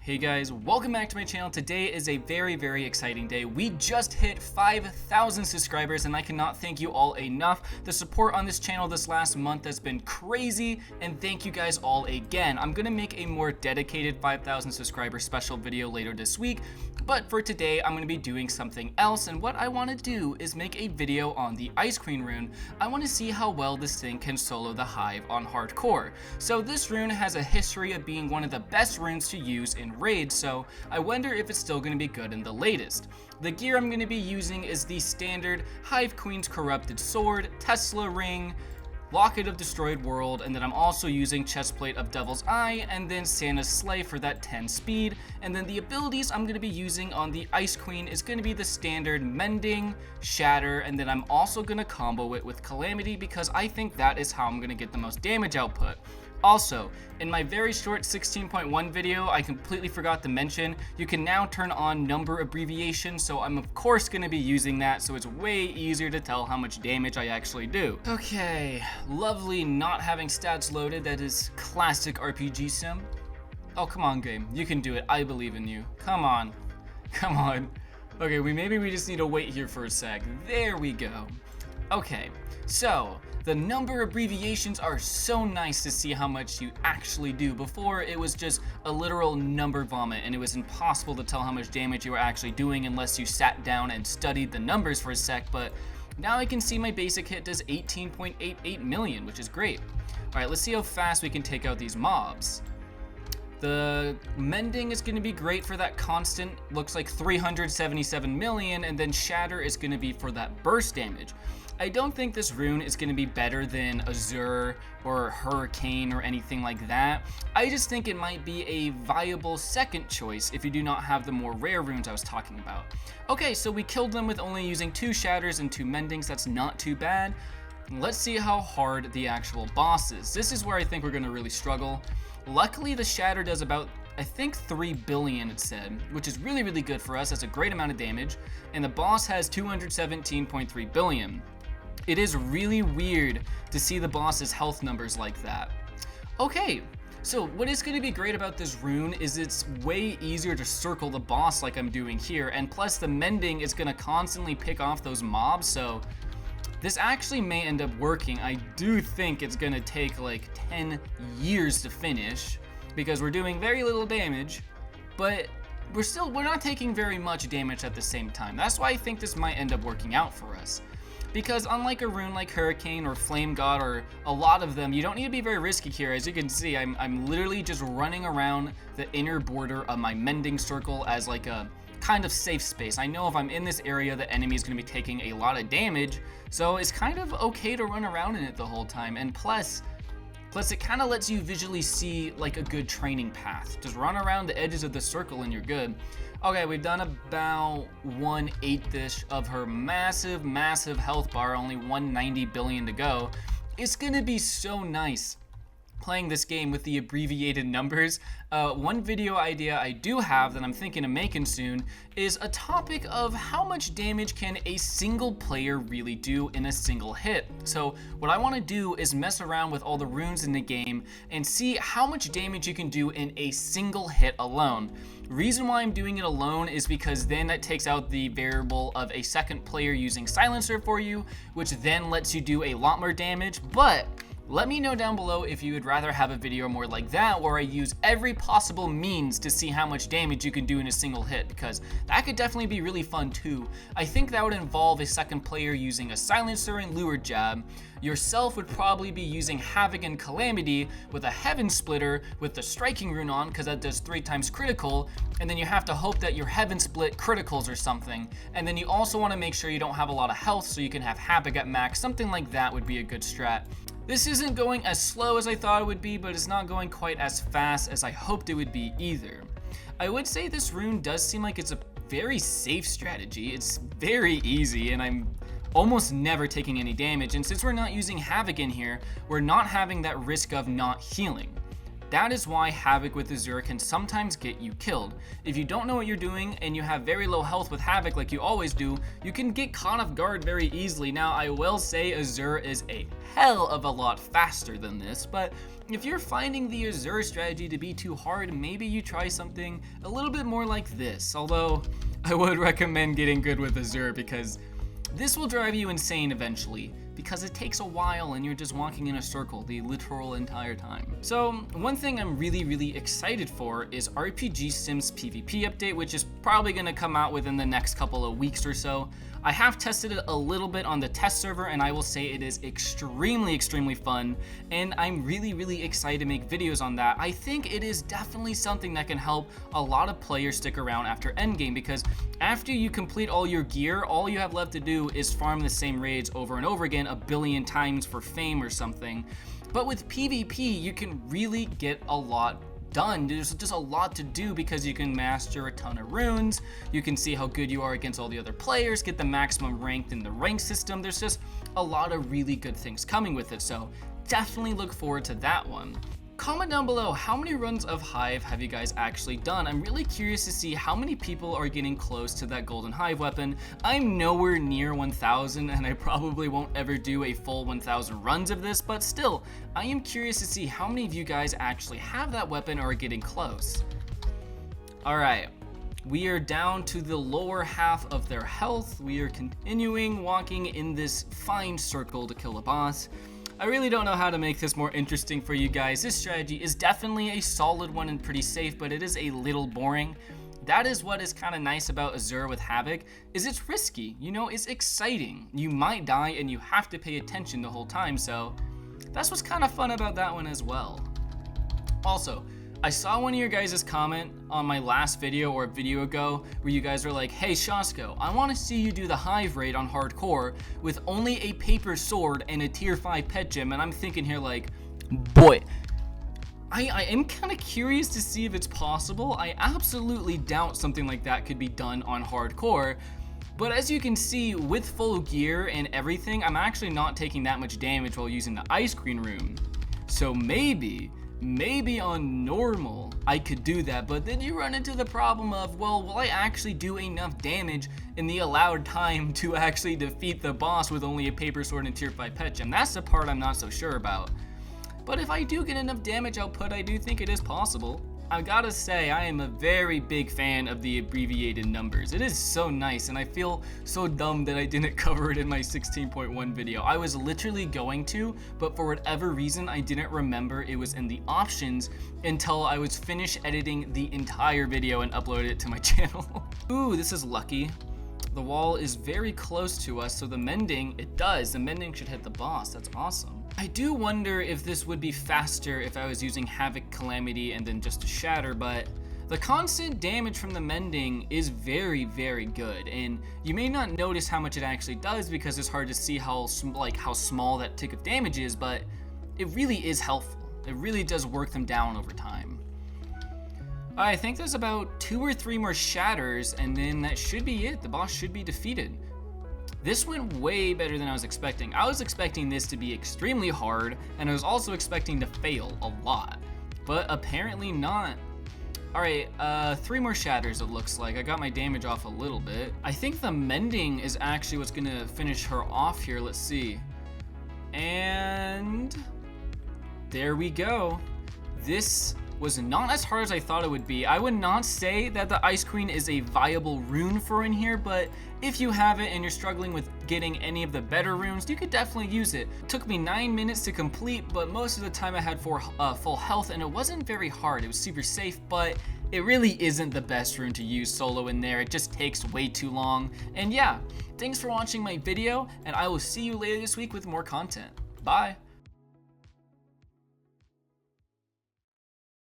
Hey guys, welcome back to my channel. Today is a very exciting day. We just hit 5,000 subscribers and I cannot thank you all enough. The support on this channel this last month has been crazy and thank you guys all again. I'm gonna make a more dedicated 5,000 subscriber special video later this week, but for today I'm gonna be doing something else, and what I wanna do is make a video on the Ice Queen rune. I wanna see how well this thing can solo the Hive on hardcore. So this rune has a history of being one of the best runes to use in raid, so I wonder if it's still going to be good in the latest. The gear I'm going to be using is the standard Hive Queen's Corrupted Sword, Tesla Ring, Locket of Destroyed World, and then I'm also using Chestplate of Devil's Eye, and then Santa's Sleigh for that 10 speed. And then the abilities I'm going to be using on the Ice Queen is going to be the standard Mending, Shatter, and then I'm also going to combo it with Calamity because I think that is how I'm going to get the most damage output. Also, in my very short 16.1 video, I completely forgot to mention, you can now turn on number abbreviation, so I'm of course going to be using that, so it's way easier to tell how much damage I actually do. Okay, lovely not having stats loaded. That is classic RPG sim. Oh, come on game, you can do it. I believe in you. Come on. Okay, maybe we just need to wait here for a sec. There we go. Okay, so the number abbreviations are so nice to see how much you actually do. Before, it was just a literal number vomit and it was impossible to tell how much damage you were actually doing unless you sat down and studied the numbers for a sec, but now I can see my basic hit does 18.88 million, which is great. Alright, let's see how fast we can take out these mobs. The Mending is going to be great for that constant, looks like 377 million, and then Shatter is going to be for that burst damage. I don't think this rune is going to be better than Azure or Hurricane or anything like that. I just think it might be a viable second choice if you do not have the more rare runes I was talking about. Okay, so we killed them with only using 2 Shatters and 2 Mendings. That's not too bad. Let's see how hard the actual boss is. This is where I think we're going to really struggle. Luckily, the Shatter does about, I think, 3 billion it said, which is really good for us. That's a great amount of damage. And the boss has 217.3 billion. It is really weird to see the boss's health numbers like that. Okay, so what is going to be great about this rune is it's way easier to circle the boss like I'm doing here, and plus the Mending is going to constantly pick off those mobs, so this actually may end up working. I do think it's going to take like 10 years to finish because we're doing very little damage, but we're not taking very much damage at the same time. That's why I think this might end up working out for us. Because unlike a rune like Hurricane or Flame God or a lot of them, you don't need to be very risky here. As you can see, I'm literally just running around the inner border of my Mending circle as like a kind of safe space. I know if I'm in this area, the enemy is going to be taking a lot of damage, so it's kind of okay to run around in it the whole time. And plus it kind of lets you visually see like a good training path. Just run around the edges of the circle and you're good. Okay, we've done about 1/8ish of her massive health bar, only 190 billion to go. It's gonna be so nice playing this game with the abbreviated numbers. One video idea I do have that I'm thinking of making soon is a topic of how much damage can a single player really do in a single hit. So what I want to do is mess around with all the runes in the game and see how much damage you can do in a single hit alone. Reason why I'm doing it alone is because then that takes out the variable of a second player using Silencer for you, which then lets you do a lot more damage. But let me know down below if you would rather have a video more like that where I use every possible means to see how much damage you can do in a single hit, because that could definitely be really fun too. I think that would involve a second player using a Silencer and Lure Jab. Yourself would probably be using Havoc and Calamity with a Heaven Splitter with the Striking rune on, because that does 3 times critical, and then you have to hope that your Heaven Split criticals or something. And then you also want to make sure you don't have a lot of health so you can have Havoc at max. Something like that would be a good strat. This isn't going as slow as I thought it would be, but it's not going quite as fast as I hoped it would be either. I would say this rune does seem like it's a very safe strategy. It's very easy and I'm almost never taking any damage, and since we're not using Havoc in here, we're not having that risk of not healing. That is why Havoc with Azure can sometimes get you killed. If you don't know what you're doing and you have very low health with Havoc like you always do, you can get caught off guard very easily. Now, I will say Azure is a hell of a lot faster than this, but if you're finding the Azure strategy to be too hard, maybe you try something a little bit more like this. Although, I would recommend getting good with Azure because this will drive you insane eventually, because it takes a while and you're just walking in a circle the literal entire time. So one thing I'm really excited for is RPG Sims PvP update, which is probably going to come out within the next couple of weeks or so. I have tested it a little bit on the test server, and I will say it is extremely fun, and I'm really excited to make videos on that. I think it is definitely something that can help a lot of players stick around after endgame, because after you complete all your gear, all you have left to do is farm the same raids over and over again a billion times for fame or something. But with PvP, you can really get a lot done. There's just a lot to do because you can master a ton of runes, you can see how good you are against all the other players, get the maximum ranked in the rank system. There's just a lot of really good things coming with it, so definitely look forward to that one. Comment down below, how many runs of Hive have you guys actually done? I'm really curious to see how many people are getting close to that golden Hive weapon. I'm nowhere near 1,000, and I probably won't ever do a full 1,000 runs of this, but still, I am curious to see how many of you guys actually have that weapon or are getting close. Alright, we are down to the lower half of their health. We are continuing walking in this fine circle to kill a boss. I really don't know how to make this more interesting for you guys. This strategy is definitely a solid one and pretty safe, but it is a little boring. That is what is kind of nice about Azure with Havoc, is it's risky, you know, it's exciting. You might die and you have to pay attention the whole time, so that's what's kind of fun about that one as well. Also, I saw one of your guys' comment on my last video or a video ago where you guys were like, hey Shasko, I want to see you do the Hive raid on hardcore with only a paper sword and a tier 5 pet gem, and I'm thinking here like, boy, I am kind of curious to see if it's possible. I absolutely doubt something like that could be done on hardcore, but as you can see, with full gear and everything, I'm actually not taking that much damage while using the ice cream room. So maybe on normal I could do that, but then you run into the problem of, well, will I actually do enough damage in the allowed time to actually defeat the boss with only a paper sword and tier 5 pet gem? That's the part I'm not so sure about. But if I do get enough damage output, I do think it is possible. I gotta say, I am a very big fan of the abbreviated numbers. It is so nice, and I feel so dumb that I didn't cover it in my 16.1 video. I was literally going to, but for whatever reason, I didn't remember it was in the options until I was finished editing the entire video and uploaded it to my channel. Ooh, this is lucky. The wall is very close to us, so the mending should hit the boss. That's awesome. I do wonder if this would be faster if I was using Havoc Calamity and then just a Shatter, but the constant damage from the mending is very good, and you may not notice how much it actually does because it's hard to see how small that tick of damage is, but it really is helpful. It really does work them down over time. I think there's about 2 or 3 more Shatters, and then that should be it. The boss should be defeated. This went way better than I was expecting. I was expecting this to be extremely hard, and I was also expecting to fail a lot, but apparently not. Alright, 3 more Shatters it looks like. I got my damage off a little bit. I think the mending is actually what's gonna finish her off here. Let's see. And there we go. This was not as hard as I thought it would be. I would not say that the Ice Queen is a viable rune for in here, but if you have it and you're struggling with getting any of the better runes, you could definitely use it. It took me 9 minutes to complete, but most of the time I had full health, and it wasn't very hard. It was super safe, but it really isn't the best rune to use solo in there. It just takes way too long. And yeah, thanks for watching my video, and I will see you later this week with more content. Bye.